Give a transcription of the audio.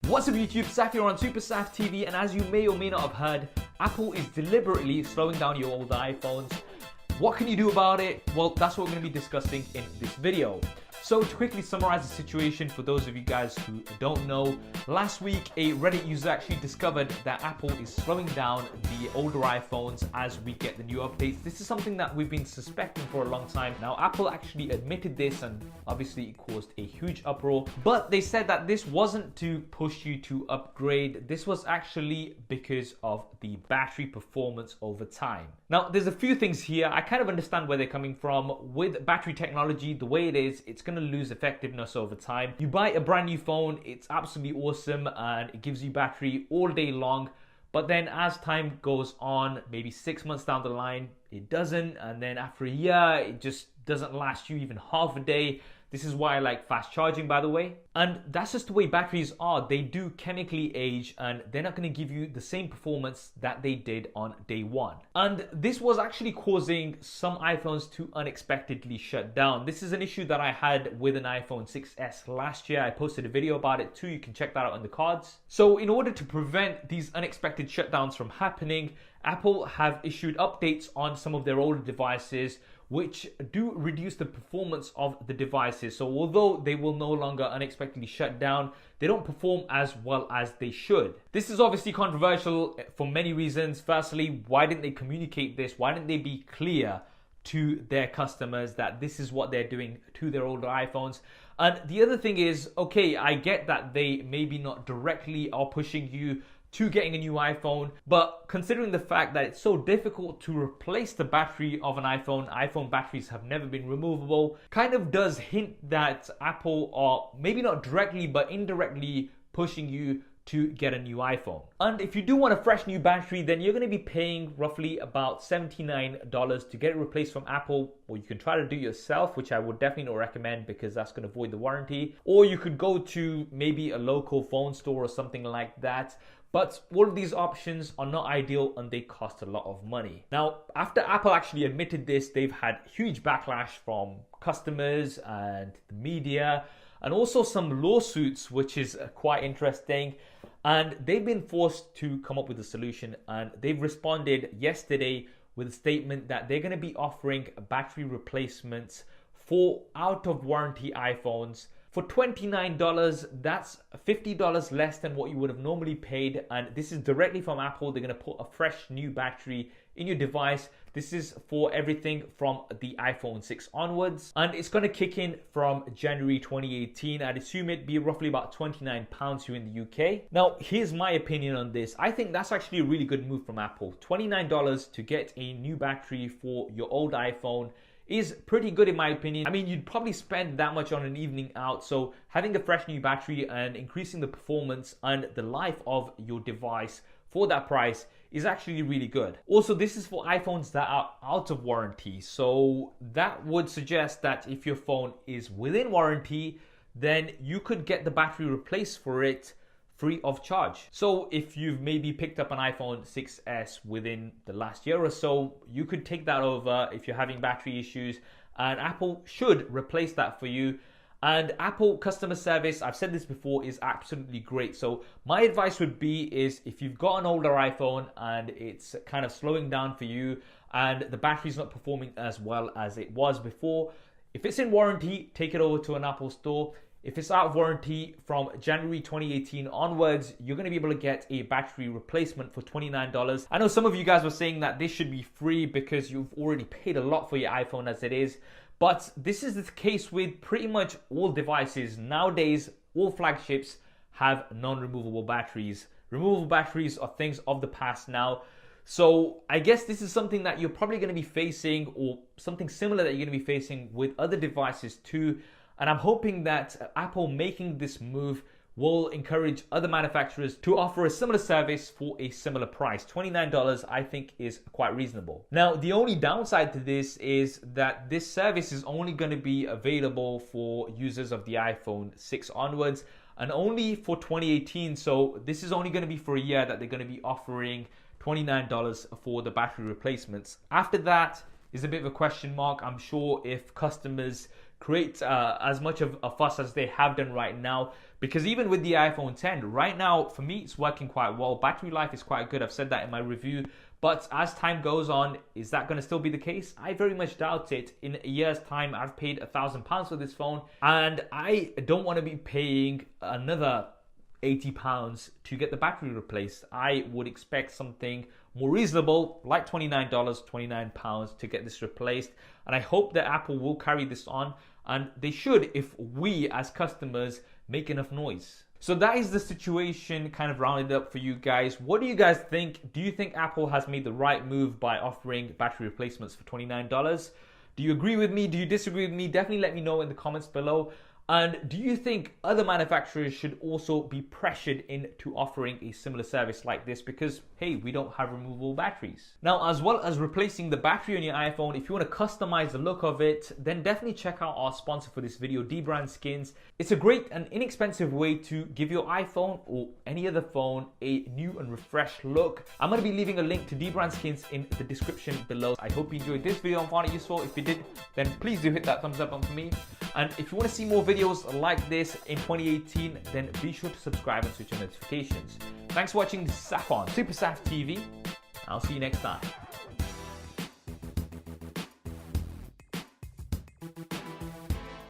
What's up YouTube, Saf here on SuperSaf TV, and as you may or may not have heard, Apple is deliberately slowing down your older iPhones. What can you do about it? Well, that's what we're going to be discussing in this video. So to quickly summarize the situation for those of you guys who don't know, last week a Reddit user actually discovered that Apple is slowing down the older iPhones as we get the new updates. This is something that we've been suspecting for a long time. Now Apple actually admitted this, and obviously it caused a huge uproar, but they said that this wasn't to push you to upgrade. This was actually because of the battery performance over time. Now there's a few things here. I kind of understand where they're coming from. With battery technology, the way it is, it's going to lose effectiveness over time. You buy a brand new phone, it's absolutely awesome and it gives you battery all day long, but then as time goes on, maybe 6 months down the line, it doesn't, and then after a year it just doesn't last you even half a day. This is why I like fast charging, by the way. And that's just the way batteries are. They do chemically age and they're not going to give you the same performance that they did on day one. And this was actually causing some iPhones to unexpectedly shut down. This is an issue that I had with an iPhone 6S last year. I posted a video about it too. You can check that out in the cards. So in order to prevent these unexpected shutdowns from happening, Apple have issued updates on some of their older devices which do reduce the performance of the devices. So although they will no longer unexpectedly shut down, they don't perform as well as they should. This is obviously controversial for many reasons. Firstly, why didn't they communicate this? Why didn't they be clear to their customers that this is what they're doing to their older iPhones? And the other thing is, okay, I get that they maybe not directly are pushing you to getting a new iPhone, but considering the fact that it's so difficult to replace the battery of an iPhone batteries have never been removable, kind of does hint that Apple are maybe not directly but indirectly pushing you to get a new iPhone. And if you do want a fresh new battery, then you're going to be paying roughly about $79 to get it replaced from Apple, or you can try to do it yourself, which I would definitely not recommend because that's going to void the warranty. Or you could go to maybe a local phone store or something like that. But all of these options are not ideal and they cost a lot of money. Now, after Apple actually admitted this, they've had huge backlash from customers and the media, and also some lawsuits, which is quite interesting. And they've been forced to come up with a solution, and they've responded yesterday with a statement that they're going to be offering battery replacements for out of warranty iPhones for $29. That's $50 less than what you would have normally paid, and this is directly from Apple. They're going to put a fresh new battery in your device. This is for everything from the iPhone 6 onwards, and it's going to kick in from January 2018. I'd assume it'd be roughly about £29 here in the UK. Now, here's my opinion on this. I think that's actually a really good move from Apple. $29 to get a new battery for your old iPhone is pretty good in my opinion. I mean, you'd probably spend that much on an evening out, so having a fresh new battery and increasing the performance and the life of your device for that price is actually really good. Also, this is for iPhones that are out of warranty, so that would suggest that if your phone is within warranty, then you could get the battery replaced for it free of charge. So if you've maybe picked up an iPhone 6S within the last year or so, you could take that over if you're having battery issues, and Apple should replace that for you. And Apple customer service, I've said this before, is absolutely great. So my advice would be is if you've got an older iPhone and it's kind of slowing down for you and the battery's not performing as well as it was before, if it's in warranty, take it over to an Apple store. If it's out of warranty from January 2018 onwards, you're going to be able to get a battery replacement for $29. I know some of you guys were saying that this should be free because you've already paid a lot for your iPhone as it is, but this is the case with pretty much all devices. Nowadays, all flagships have non-removable batteries. Removable batteries are things of the past now. So I guess this is something that you're probably going to be facing, or something similar that you're going to be facing with other devices too. And I'm hoping that Apple making this move will encourage other manufacturers to offer a similar service for a similar price. $29 I think is quite reasonable. Now, the only downside to this is that this service is only going to be available for users of the iPhone 6 onwards, and only for 2018. So this is only going to be for a year that they're going to be offering $29 for the battery replacements. After that is a bit of a question mark. I'm sure if customers create as much of a fuss as they have done right now, because even with the iPhone 10 right now, for me it's working quite well. Battery life is quite good. I've said that in my review, but as time goes on, is that going to still be the case? I very much doubt it. In a year's time, I've paid £1,000 for this phone, and I don't want to be paying another £80 to get the battery replaced. I would expect something more reasonable, like $29, £29 to get this replaced. And I hope that Apple will carry this on, and they should if we as customers make enough noise. So that is the situation kind of rounded up for you guys. What do you guys think? Do you think Apple has made the right move by offering battery replacements for $29? Do you agree with me? Do you disagree with me? Definitely let me know in the comments below. And do you think other manufacturers should also be pressured into offering a similar service like this? Because, hey, we don't have removable batteries. Now, as well as replacing the battery on your iPhone, if you want to customize the look of it, then definitely check out our sponsor for this video, dbrand skins. It's a great and inexpensive way to give your iPhone or any other phone a new and refreshed look. I'm going to be leaving a link to dbrand skins in the description below. I hope you enjoyed this video and found it useful. If you did, then please do hit that thumbs up button for me. And if you want to see more videos like this in 2018, then be sure to subscribe and switch on notifications. Thanks for watching. This is Saf on SuperSaf TV. I'll see you next time.